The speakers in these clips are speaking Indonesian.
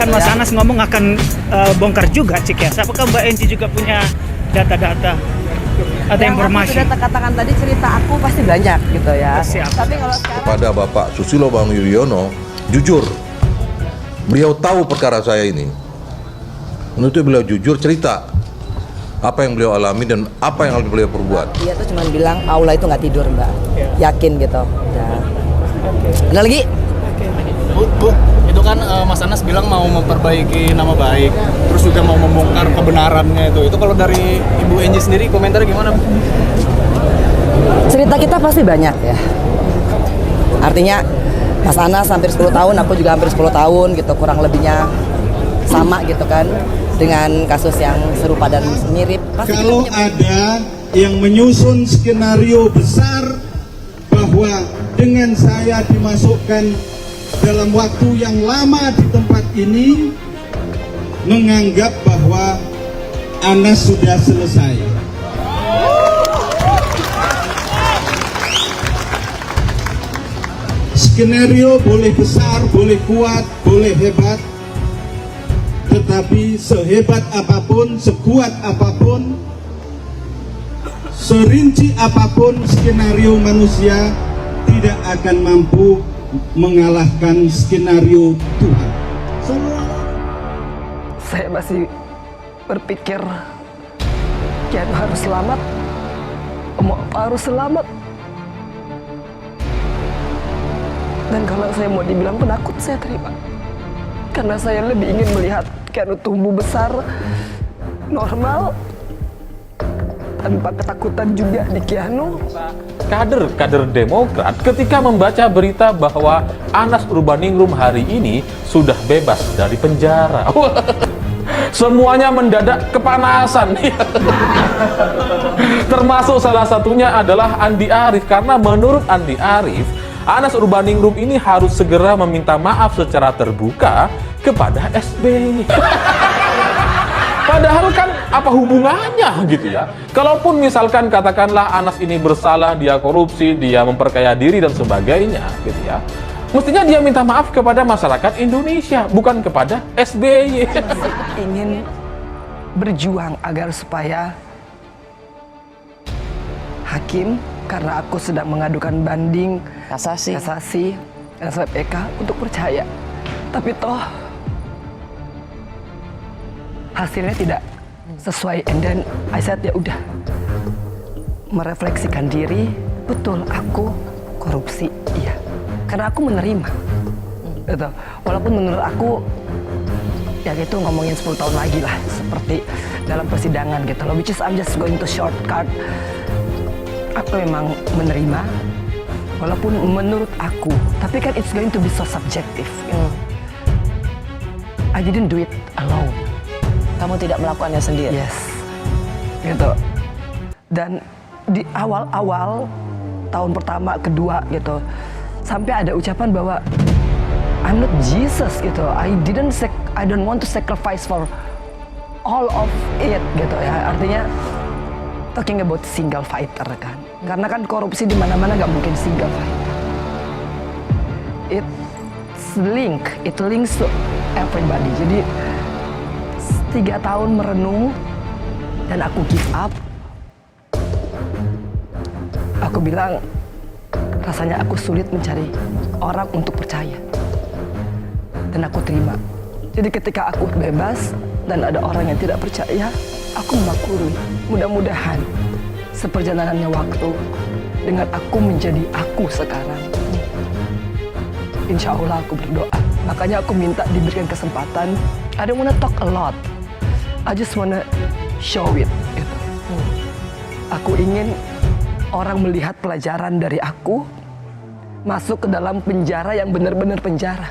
kan Mas Anas ngomong akan bongkar juga Cik ya. Apakah Mbak Enci juga punya data-data atau informasi? Yang aku sudah katakan tadi, cerita aku pasti banyak gitu ya. Siap. Tapi kalau sekarang Kepada Bapak Susilo Bambang Yudhoyono, jujur, beliau tahu perkara saya ini. Menurut beliau jujur cerita apa yang beliau alami dan apa yang beliau perbuat. dia tuh cuma bilang Aula itu nggak tidur Mbak, yakin gitu. Ya. Ada lagi? Bu, itu kan Mas Anas bilang mau memperbaiki nama baik, terus juga mau membongkar kebenarannya itu. Itu kalau dari Ibu Enji sendiri komentarnya gimana, Bu? Cerita kita pasti banyak ya. Artinya Mas Anas hampir 10 tahun, aku juga hampir 10 tahun gitu, kurang lebihnya sama gitu kan, dengan kasus yang serupa dan mirip. Pasti kita Kalau punya- ada yang menyusun skenario besar bahwa dengan saya dimasukkan dalam waktu yang lama di tempat ini, menganggap bahwa Anas sudah selesai. Skenario boleh besar, boleh kuat, boleh hebat, tetapi sehebat apapun, sekuat apapun, serinci apapun skenario manusia tidak akan mampu mengalahkan skenario Tuhan. Saya masih berpikir Kian harus selamat, Om Opa harus selamat. Dan kalau saya mau dibilang penakut, saya terima. Karena saya lebih ingin melihat Kian tumbuh besar, normal, tanpa ketakutan juga di Keanu. Kader-kader Demokrat ketika membaca berita bahwa Anas Urbaningrum hari ini sudah bebas dari penjara. Semuanya mendadak kepanasan. Termasuk salah satunya adalah Andi Arief, karena menurut Andi Arief, Anas Urbaningrum ini harus segera meminta maaf secara terbuka kepada SBY. Padahal kan apa hubungannya gitu ya? Kalaupun misalkan katakanlah Anas ini bersalah, dia korupsi, dia memperkaya diri dan sebagainya gitu ya, mestinya dia minta maaf kepada masyarakat Indonesia, bukan kepada SBY. Ingin berjuang agar supaya hakim, karena aku sedang mengadukan banding kasasi LSPK untuk percaya, tapi toh hasilnya tidak sesuai, and then I said ya udah, merefleksikan diri, betul aku korupsi, iya, karena aku menerima gitu. Walaupun menurut aku ya gitu, ngomongin 10 tahun lagi lah seperti dalam persidangan gitu loh, which is I'm just going to shortcut. Aku memang menerima walaupun menurut aku, tapi kan it's going to be so subjective gitu. I didn't do it alone. Kamu tidak melakukannya sendiri. Yes, gitu. Dan di awal-awal tahun pertama, kedua gitu, sampai ada ucapan bahwa I'm not Jesus gitu. I don't want to sacrifice for all of it gitu ya. Artinya talking about single fighter kan. Karena kan korupsi di mana-mana nggak mungkin single fighter. It links to everybody. Jadi 3 tahun merenung dan aku give up. Aku bilang rasanya aku sulit mencari orang untuk percaya, dan aku terima. Jadi ketika aku bebas dan ada orang yang tidak percaya, aku memaklumi. Mudah-mudahan seperjalanannya waktu dengan aku menjadi aku sekarang, insya Allah aku berdoa. Makanya aku minta diberikan kesempatan. I don't wanna talk a lot, I just wanna show it gitu. Aku ingin orang melihat pelajaran dari aku, masuk ke dalam penjara yang benar-benar penjara.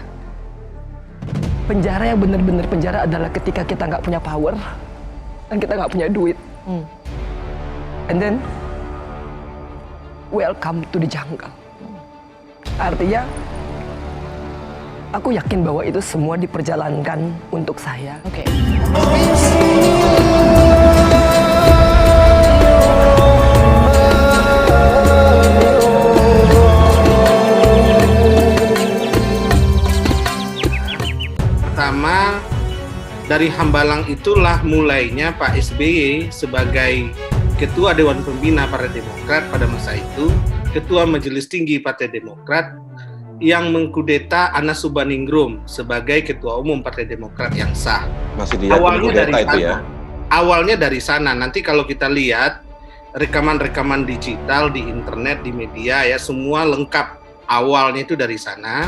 Penjara yang benar-benar penjara adalah ketika kita nggak punya power dan kita nggak punya duit. And then welcome to the jungle. Artinya aku yakin bahwa itu semua diperjalankan untuk saya. Oke. Pertama, karena dari Hambalang itulah mulainya Pak SBY sebagai Ketua Dewan Pembina Partai Demokrat pada masa itu, Ketua Majelis Tinggi Partai Demokrat, yang mengkudeta Anas Urbaningrum sebagai Ketua Umum Partai Demokrat yang sah. Masih dia Awalnya dari itu sana. ya. Awalnya dari sana. Nanti kalau kita lihat rekaman-rekaman digital di internet, di media ya, semua lengkap. Awalnya itu dari sana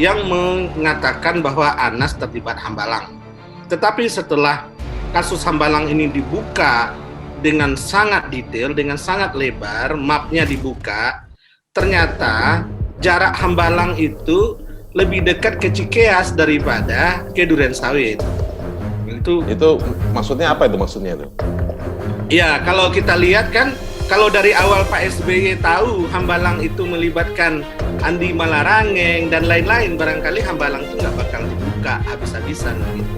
yang mengatakan bahwa Anas terlibat Hambalang. Tetapi setelah kasus Hambalang ini dibuka dengan sangat detail, dengan sangat lebar, mapnya dibuka, ternyata jarak Hambalang itu lebih dekat ke Cikeas daripada ke Durensawit. Itu maksudnya apa itu maksudnya itu? Ya, kalau kita lihat kan, kalau dari awal Pak SBY tahu Hambalang itu melibatkan Andi Malarangeng dan lain-lain, barangkali Hambalang itu nggak bakal dibuka habis-habisan gitu.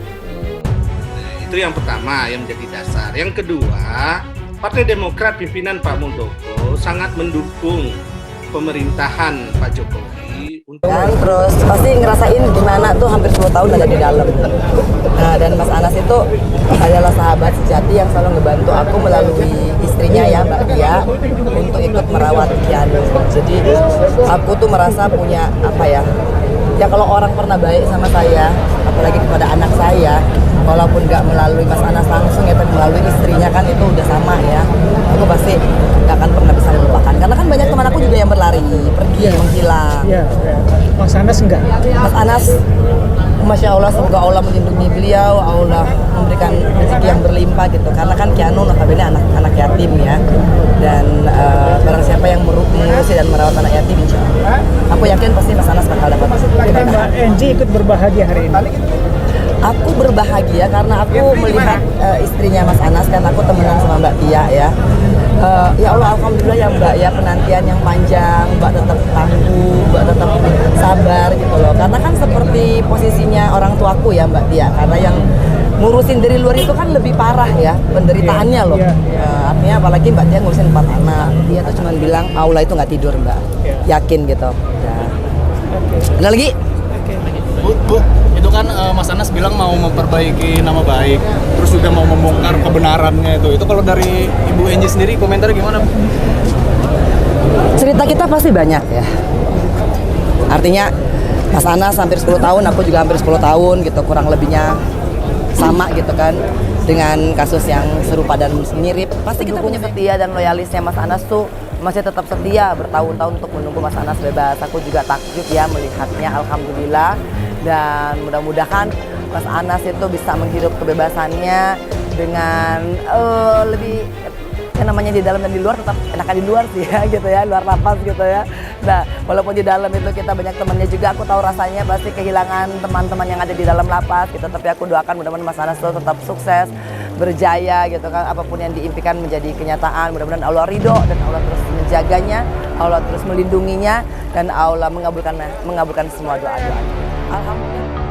Itu yang pertama yang menjadi dasar. Yang kedua, Partai Demokrat pimpinan Pak Muldoko sangat mendukung pemerintahan Pak Jokowi Dan terus pasti ngerasain gimana tuh hampir 10 tahun ada di dalam. Nah, dan Mas Anas itu adalah sahabat sejati yang selalu ngebantu aku melalui istrinya ya Mbak Dia untuk ikut merawat Kianu. Jadi aku tuh merasa punya apa ya? Ya kalau orang pernah baik sama saya, apalagi kepada anak saya, walaupun nggak melalui Mas Anas langsung ya, tapi melalui istrinya kan itu udah sama ya. Aku pasti nggak akan pernah bisa melupakan. Karena kan banyak teman aku juga yang berlari, pergi, menghilang. Iya, Mas Anas enggak? Mas Anas, Masya Allah, semoga Allah melindungi beliau, Allah memberikan rezeki yang berlimpah gitu. Karena kan Kianu notabene anak yatim ya. Dan barang siapa yang mengurusi dan merawat anak yatim, insya Allah, aku yakin pasti Mas Anas bakal dapat Jadi Mbak Enji ikut berbahagia hari ini. Aku berbahagia karena aku melihat istrinya Mas Anas, karena aku temenan sama Mbak Tia ya. Ya Allah, alhamdulillah ya Mbak ya, penantian yang panjang, Mbak tetap tangguh, Mbak tetap sabar gitu loh. Karena kan seperti posisinya orang tuaku ya Mbak Tia, karena yang ngurusin dari luar itu kan lebih parah ya penderitaannya loh. Artinya apalagi Mbak Tia ngurusin 4 anak, dia tuh cuma bilang Aula itu nggak tidur Mbak, yakin gitu. Ada lagi? Bu, itu kan Mas Anas bilang mau memperbaiki nama baik, terus juga mau membongkar kebenarannya itu. Itu kalau dari Ibu Enji sendiri komentarnya gimana? Cerita kita pasti banyak ya. Artinya Mas Anas hampir 10 tahun, aku juga hampir 10 tahun gitu, kurang lebihnya sama gitu kan, dengan kasus yang serupa dan mirip. Pasti kita punya setia dan loyalisnya Mas Anas tuh masih tetap setia bertahun-tahun untuk menunggu Mas Anas bebas. Aku juga takjub ya melihatnya, alhamdulillah. Dan mudah-mudahan Mas Anas itu bisa menghirup kebebasannya dengan lebih, yang namanya di dalam dan di luar tetap enakan di luar sih ya gitu ya, luar lapas gitu ya. Nah, walaupun di dalam itu kita banyak temannya juga, aku tahu rasanya pasti kehilangan teman-teman yang ada di dalam lapas gitu. Tapi aku doakan mudah-mudahan Mas Anas itu tetap sukses, berjaya gitu kan, apapun yang diimpikan menjadi kenyataan. Mudah-mudahan Allah ridho dan Allah terus menjaganya, Allah terus melindunginya, dan Allah mengabulkan semua doa-doanya. Alhamdulillah.